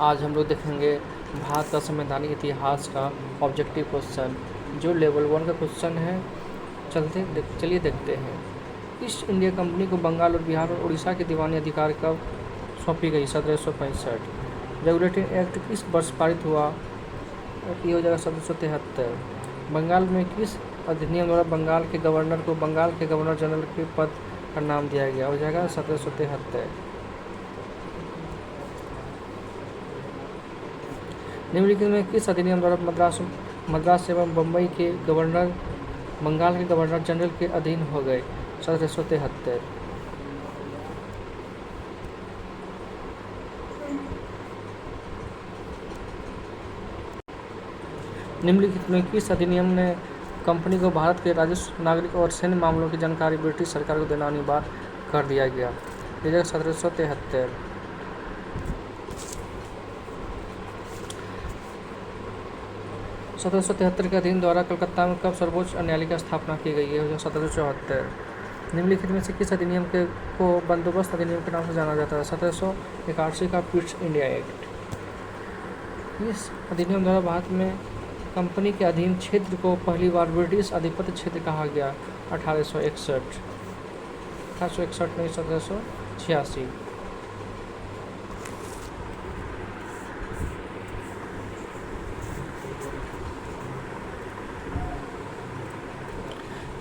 आज हम लोग देखेंगे भारत का संवैधानिक इतिहास का ऑब्जेक्टिव क्वेश्चन, जो लेवल 1 का क्वेश्चन है। चलिए देखते हैं। ईस्ट इंडिया कंपनी को बंगाल और बिहार और उड़ीसा के दीवानी अधिकार कब सौंपी गई? 1765। रेगुलेटिंग एक्ट किस वर्ष पारित हुआ? ये हो जाएगा 1773। बंगाल में किस अधिनियम द्वारा बंगाल के गवर्नर को बंगाल के गवर्नर जनरल के पद का नाम दिया गया? हो जाएगा 1773। निम्नलिखित में किस अधिनियम द्वारा मद्रास एवं बम्बई के गवर्नर बंगाल के गवर्नर जनरल के अधीन हो गए? 1773। निम्नलिखित में किस अधिनियम ने कंपनी को भारत के राजस्व, नागरिक और सैन्य मामलों की जानकारी ब्रिटिश सरकार को देना अनिवार्य कर दिया गया? 1773। 1773 के अधीन द्वारा कलकत्ता में कब सर्वोच्च न्यायालय की स्थापना की गई है? 1774। निम्नलिखित में से किस अधिनियम को बंदोबस्त अधिनियम के नाम से जाना जाता है? 1781 का पिट्स इंडिया एक्ट। इस अधिनियम द्वारा भारत में कंपनी के अधीन क्षेत्र को पहली बार ब्रिटिश आधिपत्य क्षेत्र कहा गया? 1861 नहीं, 1786।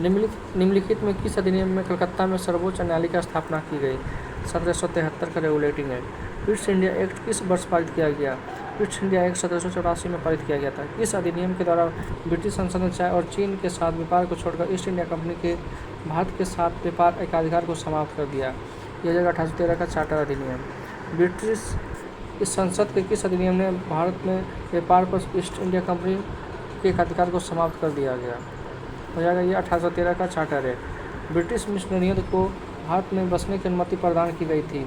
निम्नलिखित में किस अधिनियम में कलकत्ता में सर्वोच्च न्यायालय की स्थापना की गई? 1773 का रेगुलेटिंग एक्ट। पिट्स इंडिया एक्ट किस वर्ष पारित किया गया? पिट्स इंडिया एक्ट 1784 में पारित किया गया था। किस अधिनियम के द्वारा ब्रिटिश संसद ने चाय और चीन के साथ व्यापार को छोड़कर ईस्ट इंडिया कंपनी के भारत के साथ व्यापार एकाधिकार को समाप्त कर दिया? यह जगह 1813 का चार्टर अधिनियम। ब्रिटिश इस संसद के किस अधिनियम ने भारत में व्यापार पर ईस्ट इंडिया कंपनी के एकाधिकार को समाप्त कर दिया गया? हो जाएगा ये 1813 का चार्टर एक्ट। ब्रिटिश मिशनरियों को भारत में बसने की अनुमति प्रदान की गई थी? यह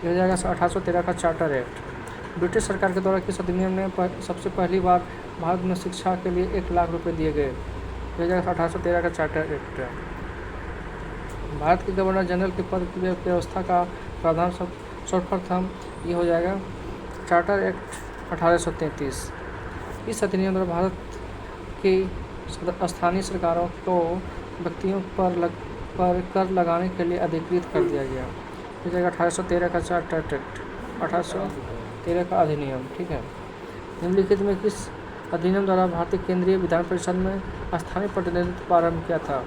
हो जाएगा 1813 का चार्टर एक्ट। ब्रिटिश सरकार के द्वारा किस अधिनियम में सबसे पहली बार भारत में शिक्षा के लिए 1 लाख रुपए दिए गए? यह हो जाएगा 1813 का चार्टर एक्ट। भारत के गवर्नर जनरल के पद की व्यवस्था का प्रावधान सर्वप्रथम ये हो जाएगा चार्टर एक्ट 1833। इस अधिनियम द्वारा भारत की स्थानीय सरकारों को व्यक्तियों पर कर लगाने के लिए अधिकृत कर दिया गया? हो जाएगा 1813 का चार्टर एक्ट, 1813 का अधिनियम। ठीक है। निम्नलिखित में किस अधिनियम द्वारा भारतीय केंद्रीय विधान परिषद में स्थानीय प्रतिनिधित्व प्रारंभ किया था?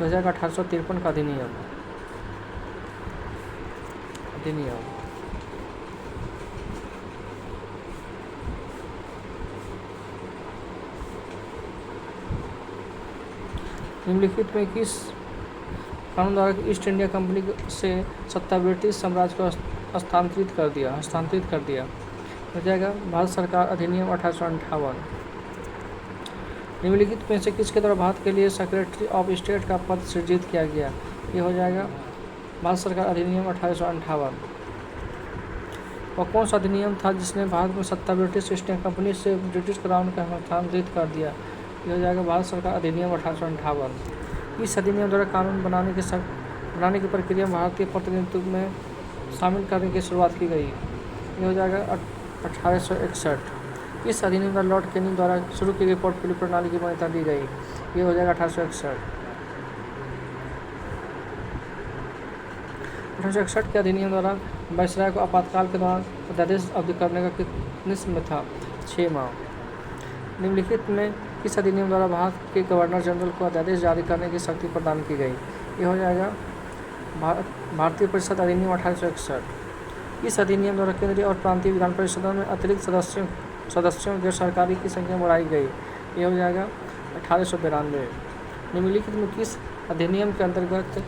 हो जाएगा 1853 का अधिनियम। निम्नलिखित में किस कानून द्वारा ईस्ट इंडिया कंपनी से सत्ता ब्रिटिश साम्राज्य को हस्तांतरित कर दिया? हो जाएगा भारत सरकार अधिनियम 1858। निम्नलिखित में से किसके द्वारा भारत के लिए सेक्रेटरी ऑफ स्टेट का पद सृजित किया गया? ये हो जाएगा भारत सरकार अधिनियम 1858। वह कौन सा अधिनियम था जिसने भारत में सत्ता ब्रिटिश ईस्ट इंडिया कंपनी से ब्रिटिश क्राउन का हस्तांतरित कर दिया? ये हो जाएगा भारत सरकार अधिनियम 1858। इस अधिनियम द्वारा कानून बनाने की प्रक्रिया भारतीय प्रतिनिधित्व में शामिल करने की शुरुआत की गई? ये हो जाएगा 1861। इस अधिनियम द्वारा लॉर्ड कैनिंग द्वारा शुरू की गई पोर्टफोलियो प्रणाली की मान्यता दी गई? ये हो जाएगा 1861। 1861 के अधिनियम द्वारा वायसराय को आपातकाल के दौरान अध्यादेश अवधि करने का कितने समय था? 6 माह। निम्नलिखित में किस अधिनियम द्वारा भारत के गवर्नर जनरल को अध्यादेश जारी करने की शक्ति प्रदान की गई? ये हो जाएगा भारतीय परिषद अधिनियम 1861। इस अधिनियम द्वारा केंद्रीय और प्रांतीय विधान परिषदों में अतिरिक्त सदस्यों गैर सरकारी की संख्या बढ़ाई गई? ये हो जाएगा 1892। निम्नलिखित में किस अधिनियम के अंतर्गत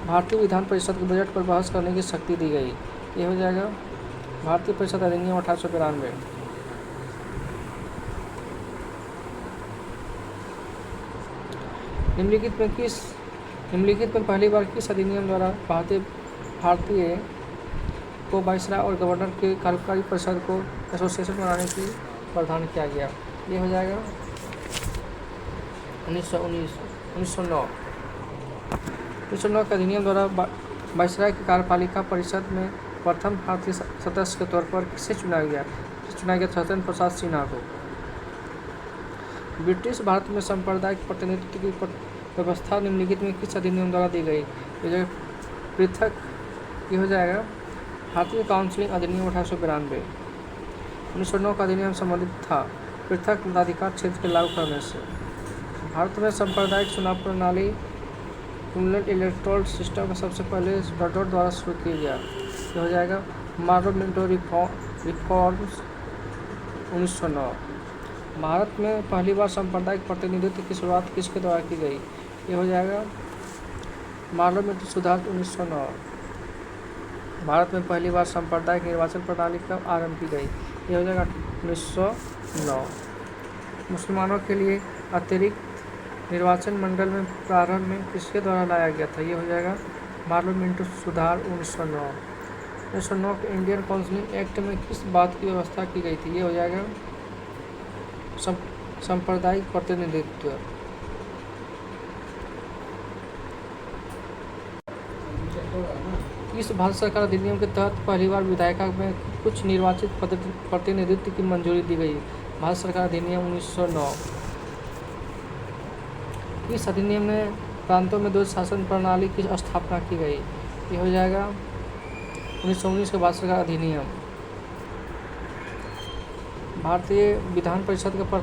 भारतीय विधान परिषद के बजट पर बहस करने की शक्ति दी गई? ये हो जाएगा भारतीय परिषद अधिनियम 1892। निम्नलिखित में पहली बार किस अधिनियम द्वारा भारतीय को वायसराय और गवर्नर के कार्यकारी परिषद को एसोसिएशन बनाने की प्रावधान किया गया? ये हो जाएगा 1909 के अधिनियम द्वारा वायसराय की कार्यपालिका परिषद में प्रथम भारतीय सदस्य के तौर पर किसे चुना गया? सत्येंद्र प्रसाद सिन्हा को। ब्रिटिश भारत में सांप्रदायिक प्रतिनिधित्व की व्यवस्था निम्नलिखित में किस अधिनियम द्वारा दी गई? पृथक ये हो जाएगा भारतीय काउंसिलिंग अधिनियम 1892। 1909 का अधिनियम संबंधित था पृथक मताधिकार क्षेत्र के लागू करने से। भारत में सांप्रदायिक चुनाव प्रणाली क्यूमुलेटिव इलेक्टोरल सिस्टम का सबसे पहले रटोर द्वारा शुरू किया गया। यह हो जाएगा मार्लोमेंटो रिफॉर्म्स 1909। भारत में पहली बार सांप्रदायिक प्रतिनिधित्व की शुरुआत किसके द्वारा की गई? ये हो जाएगा मार्लोमेंटो सुधार 1909। भारत में पहली बार सांप्रदायिक निर्वाचन प्रणाली कब आरंभ की गई? ये हो जाएगा 1909। मुसलमानों के लिए अतिरिक्त निर्वाचन मंडल में प्रारंभ में किसके द्वारा लाया गया था? ये हो जाएगा मार्लोमेंटो सुधार 1909। 1909 के इंडियन काउंसिलिंग एक्ट में किस बात की व्यवस्था की गई थी? ये हो जाएगा सांप्रदायिक प्रतिनिधित्व। इस भारत सरकार अधिनियम के तहत पहली बार विधायिका में कुछ निर्वाचित प्रतिनिधित्व की मंजूरी दी गई। भारत सरकार अधिनियम 1909। इस अधिनियम में प्रांतों में द्वैध शासन प्रणाली की स्थापना की गई। ये हो जाएगा 1919 के भारत सरकार अधिनियम। भारतीय विधान परिषद का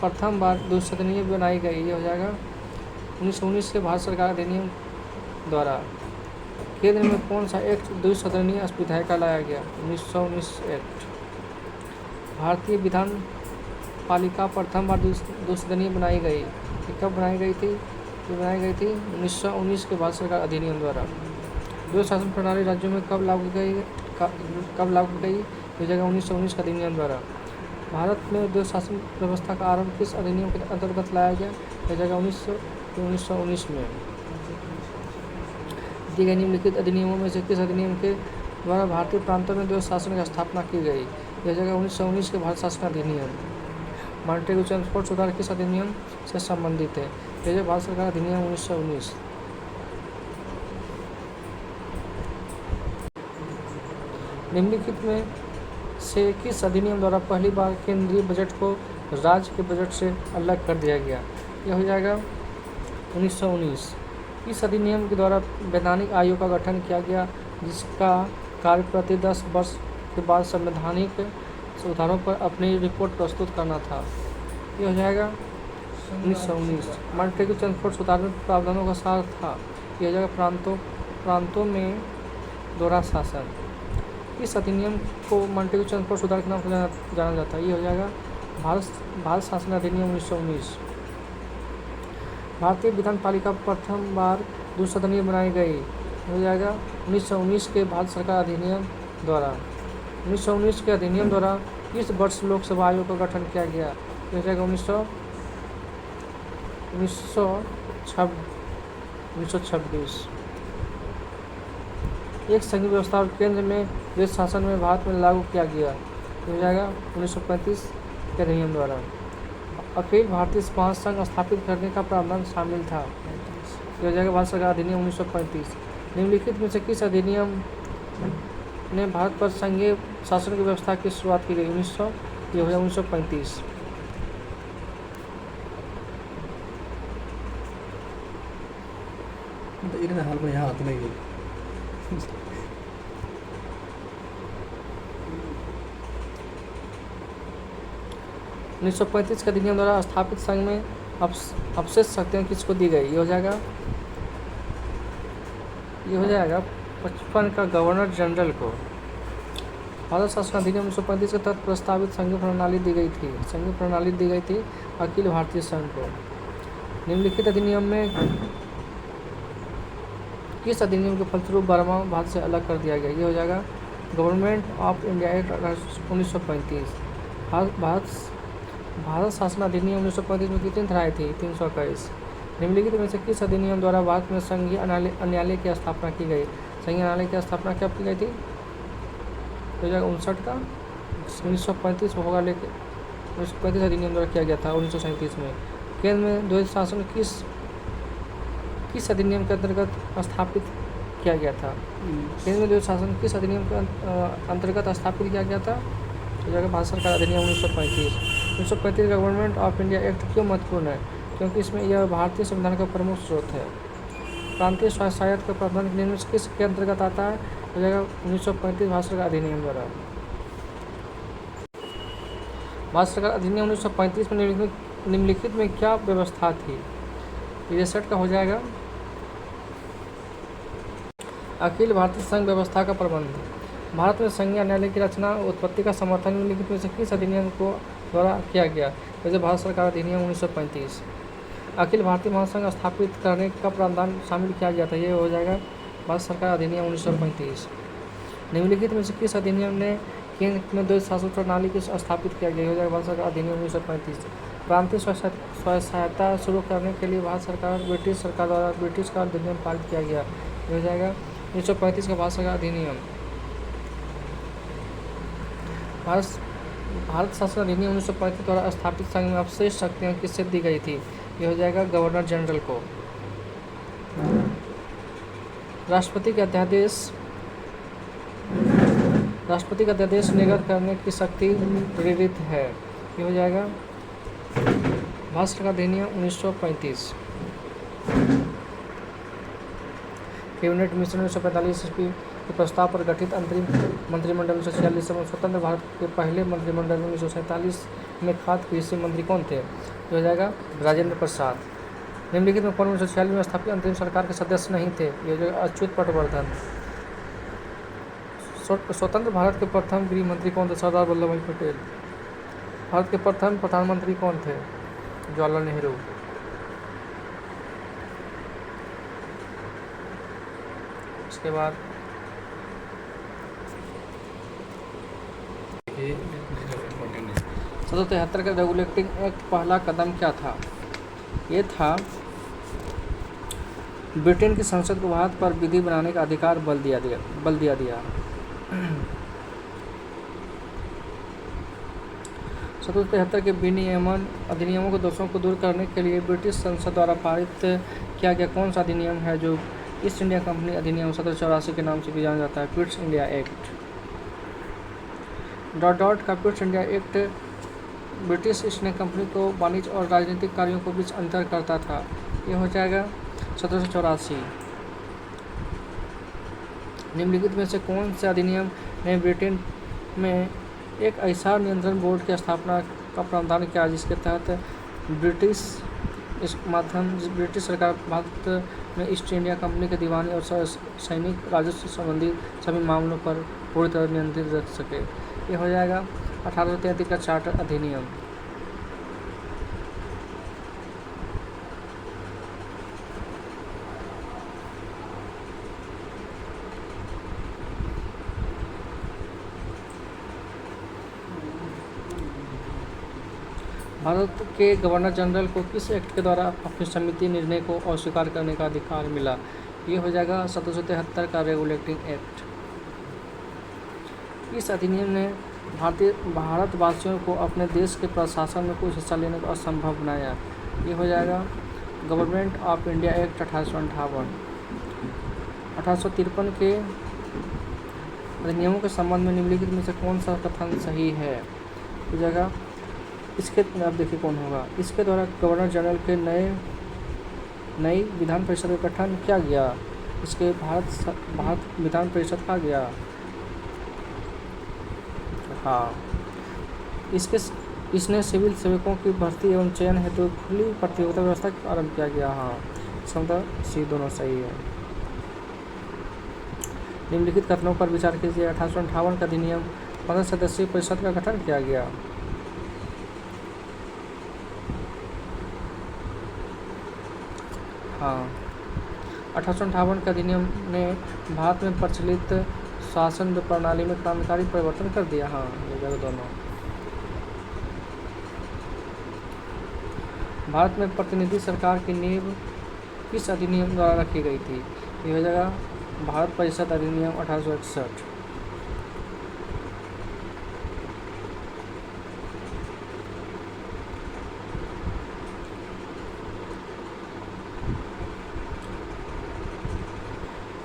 प्रथम बार द्विसदनीय बनाई गई। ये हो जाएगा 1919 के भारत सरकार अधिनियम द्वारा। केंद्र में कौन सा एक्ट द्विसदनीय विधायिका लाया गया? 1919 एक्ट। भारतीय विधान पालिका प्रथम बार द्विसदनीय बनाई गई। ये कब बनाई गई थी? ये बनाई गई थी 1919 के भारत सरकार अधिनियम द्वारा। द्वैध शासन प्रणाली राज्यों में कब लागू की गई? ये जगह 1919 का अधिनियम द्वारा। भारत में द्वैध शासन व्यवस्था का आरंभ किस अधिनियम के अंतर्गत लाया गया? यह जगह 1919 में। दिए गए निम्नलिखित अधिनियमों में से किस अधिनियम के द्वारा भारतीय प्रांतों में द्वैध शासन की स्थापना की गई? यह जगह 1919 के भारत शासन अधिनियम। मॉन्टेगू चेम्सफोर्ड सुधार किस अधिनियम से संबंधित है? यह जगह भारत सरकार अधिनियम 1919। निम्नलिखित में से किस अधिनियम द्वारा पहली बार केंद्रीय बजट को राज्य के बजट से अलग कर दिया गया? यह हो जाएगा 1919। इस अधिनियम के द्वारा वैधानिक आयोग का गठन किया गया जिसका कार्य प्रति 10 वर्ष के बाद संवैधानिक सुधारों पर अपनी रिपोर्ट प्रस्तुत करना था। यह हो जाएगा 1919। मॉन्टेगू चेम्सफोर्ड सुधार में प्रावधानों का सार था। यह जगह प्रांतों में दोहरा शासन। इस अधिनियम को मॉन्टेगू चेम्सफोर्ड सुधार के नाम से जाना जाता है। ये हो जाएगा भारत शासन अधिनियम 1919। भारतीय विधान पालिका प्रथम बार द्विसदनीय बनाई गई। हो जाएगा 1919 के भारत सरकार अधिनियम द्वारा। 1919 के अधिनियम द्वारा किस वर्ष लोकसभा आयोग का गठन किया गया? हो जाएगा 1926। एक संघीय व्यवस्था और केंद्र में द्वैध शासन में भारत में लागू किया गया। हो जाएगा 1935 के अधिनियम द्वारा। अखिल भारतीय महासंघ स्थापित करने का प्रावधान शामिल था। यह हो जाएगा भारत सरकार अधिनियम 1935। निम्नलिखित में से किस अधिनियम ने भारत पर संघीय शासन की व्यवस्था की शुरुआत की गई? 1935। हाल में यहाँ आते नहीं 1935 के अधिनियम द्वारा स्थापित संघ में अवशेष शक्तियाँ किसको दी गई? ये हो जाएगा 55 का गवर्नर जनरल को। भारत शासन अधिनियम 1935 के तहत प्रस्तावित संघीय प्रणाली दी गई थी अखिल भारतीय संघ को। निम्नलिखित अधिनियम में किस अधिनियम के फलस्वरूप बर्मा भारत से अलग कर दिया गया? ये हो जाएगा government of India act 1935। Bharat शासन अधिनियम 1935 में कितनी धाराएं थी? 321। निम्नलिखित में से किस अधिनियम द्वारा भारत में संघीय न्यायालय की स्थापना की गई? संघीय न्यायालय की स्थापना कब की गई थी? हो जाएगा 59 का। 1935 होगा लेके 1935 अधिनियम द्वारा किया गया था 1937 में। केंद्र में द्वैध शासन किस अधिनियम के अंतर्गत स्थापित किया गया था। केंद्रीय द्वैध शासन किस अधिनियम के अंतर्गत स्थापित किया गया था? तो जगह भारत सरकार अधिनियम 1935 गवर्नमेंट ऑफ इंडिया एक्ट क्यों महत्वपूर्ण है? क्योंकि इसमें यह भारतीय संविधान का प्रमुख स्रोत है। प्रांतीय स्वायत्त का प्रावधान निम्न किस के अंतर्गत आता है? तो जगह 1935 भारत सरकार अधिनियम द्वारा। भारत सरकार अधिनियम 1935 में निम्नलिखित में क्या व्यवस्था थी? 63 का हो जाएगा अखिल भारतीय संघ व्यवस्था का प्रबंध। भारत में संघीय न्यायालय की रचना उत्पत्ति का समर्थन निम्नलिखित में से किस अधिनियम को द्वारा किया गया? जैसे भारत सरकार अधिनियम 1935। अखिल भारतीय महासंघ स्थापित करने का प्रावधान शामिल किया गया था, ये हो जाएगा भारत सरकार अधिनियम 1935। निम्नलिखित में से किस अधिनियम ने केंद्र में द्वैध शासन प्रणाली की स्थापित किया गया? हो जाएगा भारत सरकार अधिनियम 1935। प्रांतीय स्वायत्तता शुरू करने के लिए भारत सरकार ब्रिटिश सरकार द्वारा ब्रिटिश का अधिनियम पारित किया गया, ये हो जाएगा 1935 का भारत सरकार अधिनियम। भारत शासन अधिनियम 1935 द्वारा स्थापित संघ में अवशेष शक्तियाँ किससे दी गई थी? ये हो जाएगा गवर्नर जनरल को। राष्ट्रपति का अध्यादेश निर्गत करने की शक्ति प्रेरित है, ये हो जाएगा भारत सरकार अधिनियम 1935। कैबिनेट मिशन 1945 ईस्वी के प्रस्ताव पर गठित अंतरिम मंत्रिमंडल 1946 में स्वतंत्र भारत के पहले मंत्रिमंडल 1947 में खाद्य कृषि मंत्री कौन थे? जो हो जाएगा राजेंद्र प्रसाद। निम्नलिखित में कौन 1946 में स्थापित अंतरिम सरकार के सदस्य नहीं थे? ये हो जाएगा अच्युत पटवर्धन। स्वतंत्र भारत के प्रथम गृह मंत्री कौन थे? सरदार वल्लभ भाई पटेल। भारत के प्रथम प्रधानमंत्री कौन थे? जवाहरलाल नेहरू। इसके बाद 1773 का रेगुलेटिंग एक्ट पहला कदम क्या था? ये था ब्रिटेन की संसद को भारत पर विधि बनाने का अधिकार बल दिया 1773 के विनियमन अधिनियमों के दोषों को दूर करने के लिए ब्रिटिश संसद द्वारा पारित किया गया कौन सा अधिनियम है जो ईस्ट इंडिया कंपनी अधिनियम 1784 के नाम से भी जाना जाता है? Pitt's India act. का Pitt's India act British East India company को वाणिज्य और राजनीतिक कार्यों को बीच अंतर करता था, ये हो जाएगा 1784। निम्नलिखित में से कौन से अधिनियम ने ब्रिटेन में एक ऐसा नियंत्रण बोर्ड की स्थापना का प्रावधान किया जिसके तहत ब्रिटिश सरकार भारत में ईस्ट इंडिया कंपनी के दीवानी और सैनिक राजस्व संबंधी सभी मामलों पर पूरी तरह नियंत्रित रख सके? ये हो जाएगा 1833 का चार्टर अधिनियम। भारत के गवर्नर जनरल को किस एक्ट के द्वारा अपनी समिति निर्णय को अस्वीकार करने का अधिकार मिला? ये हो जाएगा 1773 का रेगुलेटिंग एक्ट। इस अधिनियम ने भारतवासियों को अपने देश के प्रशासन में कुछ हिस्सा लेने को असंभव बनाया, ये हो जाएगा गवर्नमेंट ऑफ इंडिया एक्ट 1858। 1853 के अधिनियमों के संबंध में निम्नलिखित में से कौन सा कथन सही है? हो जाएगा इसके आप देखिए कौन होगा। इसके द्वारा गवर्नर जनरल के नई विधान परिषद का गठन किया गया। इसके भारत विधान परिषद कहा गया। हाँ, इसने सिविल सेवकों की भर्ती एवं चयन हेतु खुली प्रतियोगिता व्यवस्था आरंभ किया गया। हाँ, समझा सी दोनों सही है। निम्नलिखित कथनों पर विचार कीजिए। 1858 का अधिनियम 15 सदस्यीय परिषद का गठन किया गया। हाँ, 1858 का अधिनियम ने भारत में प्रचलित शासन प्रणाली में क्रांतिकारी परिवर्तन कर दिया। हाँ, ये जगह दोनों। भारत में प्रतिनिधि सरकार की नींव किस अधिनियम द्वारा रखी गई थी? ये हो जाएगा भारत परिषद अधिनियम 1861।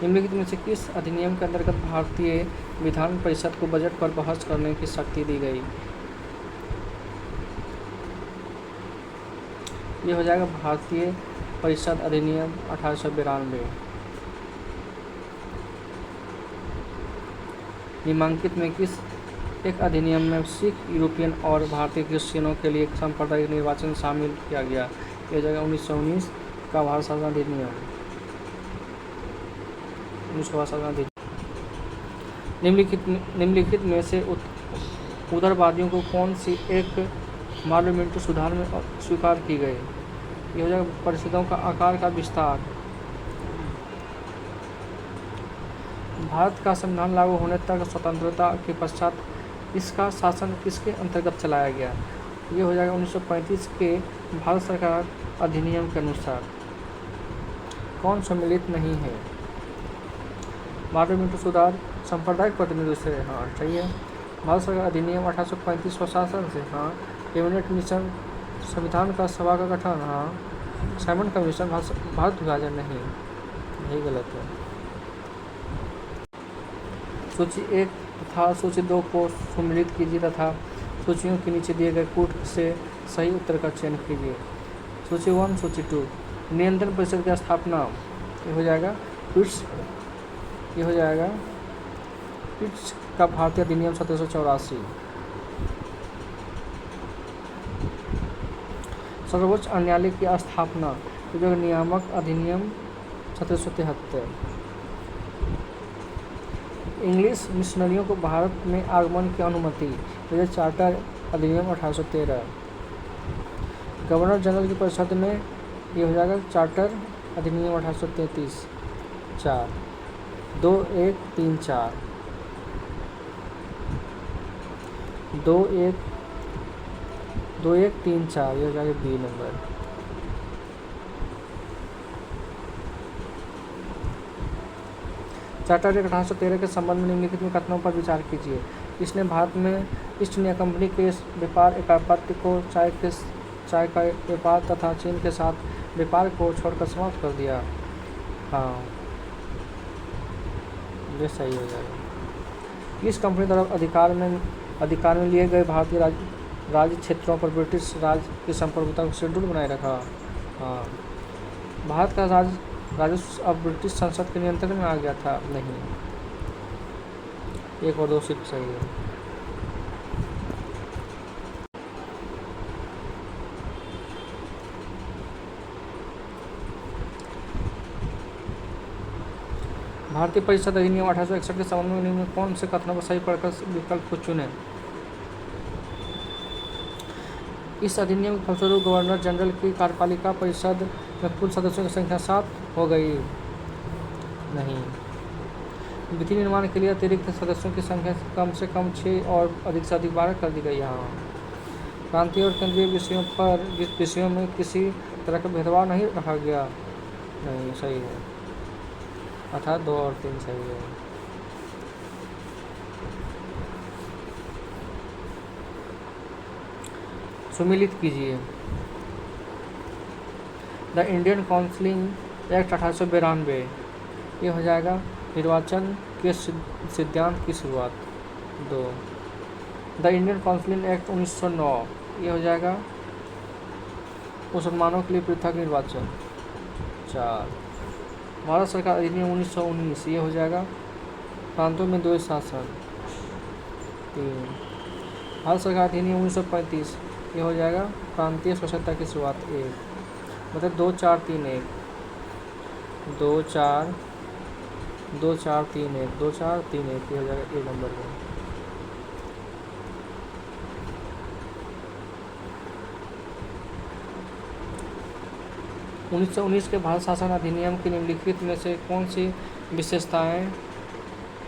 निम्नलिखित में से किस अधिनियम के अंतर्गत भारतीय विधान परिषद को बजट पर बहस करने की शक्ति दी गई? ये हो जाएगा भारतीय परिषद अधिनियम 1892। निम्नलिखित में किस एक अधिनियम में सिख, यूरोपियन और भारतीय क्रिश्चियनों के लिए सांप्रदायिक निर्वाचन शामिल किया गया? ये हो जाएगा 1919 का भारत शासन अधिनियम। 1919 अधिनियम। निम्नलिखित में से उदारवादियों को कौन सी एक पार्लियामेंट्री सुधार में स्वीकार की गई? ये हो जाएगा परिषदों का आकार का विस्तार। भारत का संविधान लागू होने तक स्वतंत्रता के पश्चात इसका शासन किसके अंतर्गत चलाया गया? ये हो जाएगा 1935 के भारत सरकार अधिनियम के अनुसार। कौन सम्मिलित नहीं है? पार्लियामेंट्री सुधार सांप्रदायिक प्रतिनिधित्व से, हाँ सही है। भारत सरकार अधिनियम 1835 स्वशासन से, हाँ। कैबिनेट मिशन, संविधान का सभा का गठन, हाँ। साइमन कमीशन, भारत विभाजन, नहीं, यही गलत है। सूची 1 तथा सूची 2 को सम्मिलित कीजिए तथा सूचियों के नीचे दिए गए कूट से सही उत्तर का चयन कीजिए। सूची 1, सूची 2। नियंत्रण परिषद की स्थापना, ये हो जाएगा पिट्स, ये हो जाएगा पिट्स का भारतीय अधिनियम 1784। सर्वोच्च न्यायालय की स्थापना, जो नियामक अधिनियम 1773। इंग्लिश मिशनरियों को भारत में आगमन की अनुमति, यह चार्टर अधिनियम 1813। गवर्नर जनरल की परिषद में, ये हो जाएगा चार्टर अधिनियम 1833। 4 2134 2134, ये हो जाएगा बी नंबर। चार्टर 1813 के संबंध में निम्नलिखित में कथनों पर विचार कीजिए। इसने भारत में ईस्ट इंडिया कंपनी के व्यापार एकाधिपत्य को चाय का व्यापार तथा चीन के साथ व्यापार को छोड़कर समाप्त कर दिया। हाँ, ये सही हो जाएगा। इस कंपनी द्वारा अधिकार में लिए गए भारतीय राज्य क्षेत्रों पर ब्रिटिश राज की संप्रभुता को शेड्यूल बनाए रखा। हाँ, भारत का राजस्व अब ब्रिटिश संसद के नियंत्रण में आ गया था, नहीं। 1 और 2 सिर्फ सही है। भारतीय परिषद अधिनियम 1861 के संबंध में निम्न कौन से कथनों को सही पढ़कर विकल्प को चुनें? इस अधिनियम के फलस्वरूप गवर्नर जनरल की कार्यपालिका परिषद में कुल सदस्यों की संख्या 7 हो गई, नहीं। विधि निर्माण के लिए अतिरिक्त सदस्यों की संख्या कम से कम 6 और अधिक से अधिक 12 कर दी गई। यहाँ प्रांतीय और केंद्रीय विषयों में किसी तरह का भेदभाव नहीं रखा गया, नहीं, सही है। अर्थात 2 और 3 सही है। सम्मिलित कीजिए। द इंडियन काउंसिलिंग एक्ट 1892, ये हो जाएगा निर्वाचन के सिद्धांत की शुरुआत। 2 द इंडियन काउंसिलिंग एक्ट 1909, ये हो जाएगा मुसलमानों के लिए पृथक निर्वाचन। 4 भारत सरकार अधिनियम 1919, ये हो जाएगा प्रांतों में द्वैत शासन। 3 भारत सरकार अधिनियम 1935, ये हो जाएगा प्रांतीय स्वच्छता की शुरुआत। 1 मतलब 2 4 3 1 2 4 2 4 3 1 2 4 3 1, ये हो जाएगा ए नंबर में। उन्नीस 1919 के भारत शासन अधिनियम की निम्नलिखित में से कौन सी विशेषताएं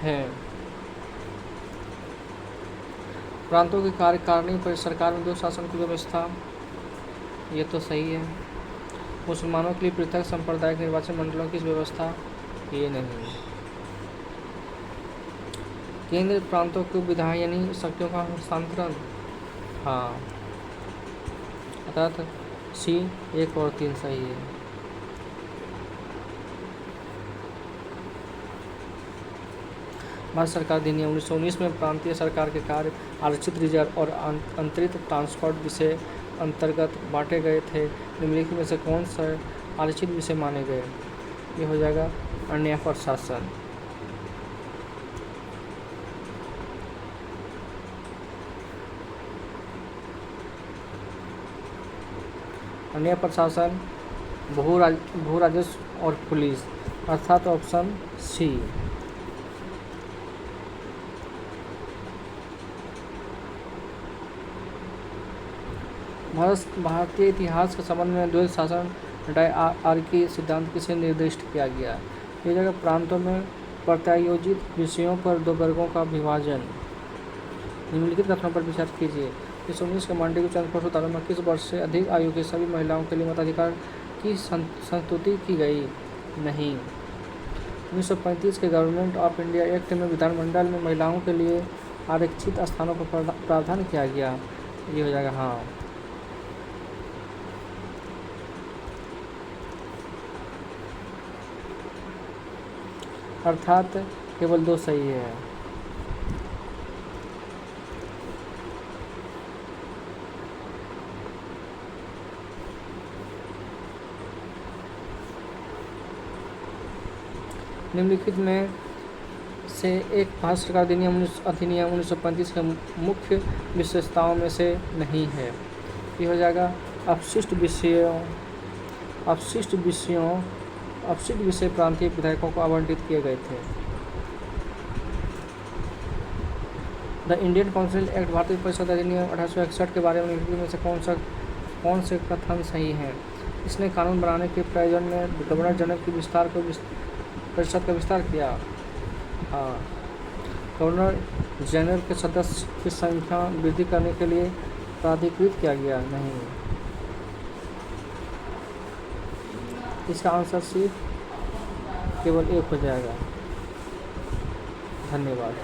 हैं? प्रांतों की कार्यकारिणी पर सरकार में 2 शासन की व्यवस्था, ये तो सही है। मुसलमानों के लिए पृथक सांप्रदायिक निर्वाचन मंडलों की व्यवस्था, ये नहीं। केंद्र प्रांतों को विधायनी शक्तियों का हस्तांतरण, हाँ, अर्थात सी 1 और 3 सही है। भारत सरकार अधिनियम 1919 में प्रांतीय सरकार के कार्य आरक्षित रिजर्व और अंतरित ट्रांसपोर्ट विषय अंतर्गत बांटे गए थे। निम्नलिखित में से कौन सा आरक्षित विषय माने गए? ये हो जाएगा अन्य प्रशासन। अन्य प्रशासन, भू राजस्व और पुलिस, अर्थात ऑप्शन सी। भारतीय इतिहास के संबंध में द्वैध शासन डायआर्की सिद्धांत किसे निर्दिष्ट किया गया? ये जगह प्रांतों में प्रत्यायोजित विषयों पर दो वर्गों का विभाजन। निम्नलिखित कथनों पर विचार कीजिए। 1919 के मांडलिक उच्चारण प्रस्तुत में किस वर्ष से अधिक आयु की सभी महिलाओं के लिए मताधिकार की संस्तुति की गई? नहीं। 1935 के गवर्नमेंट ऑफ इंडिया एक्ट में विधानमंडल में महिलाओं के लिए आरक्षित स्थानों पर प्रावधान किया गया। ये हो जाएगा हाँ। अर्थात केवल 2 सही है। निम्नलिखित में से एक भारत सरकार अधिनियम 1935 के मुख्य विशेषताओं में से नहीं है। ये हो जाएगा अपशिष्ट विषय प्रांतीय विधायकों को आवंटित किए गए थे। द इंडियन काउंसिल एक्ट भारतीय परिषद अधिनियम 1861 के बारे में निम्नलिखित में से कौन से कथन सही हैं? इसने कानून बनाने के प्रयोजन में गवर्नर जनरल की परिषद का विस्तार किया। हाँ। गवर्नर जनरल के सदस्य की संख्या वृद्धि करने के लिए प्राधिकृत किया गया। नहीं। इसका आंसर सी केवल 1 हो जाएगा। धन्यवाद।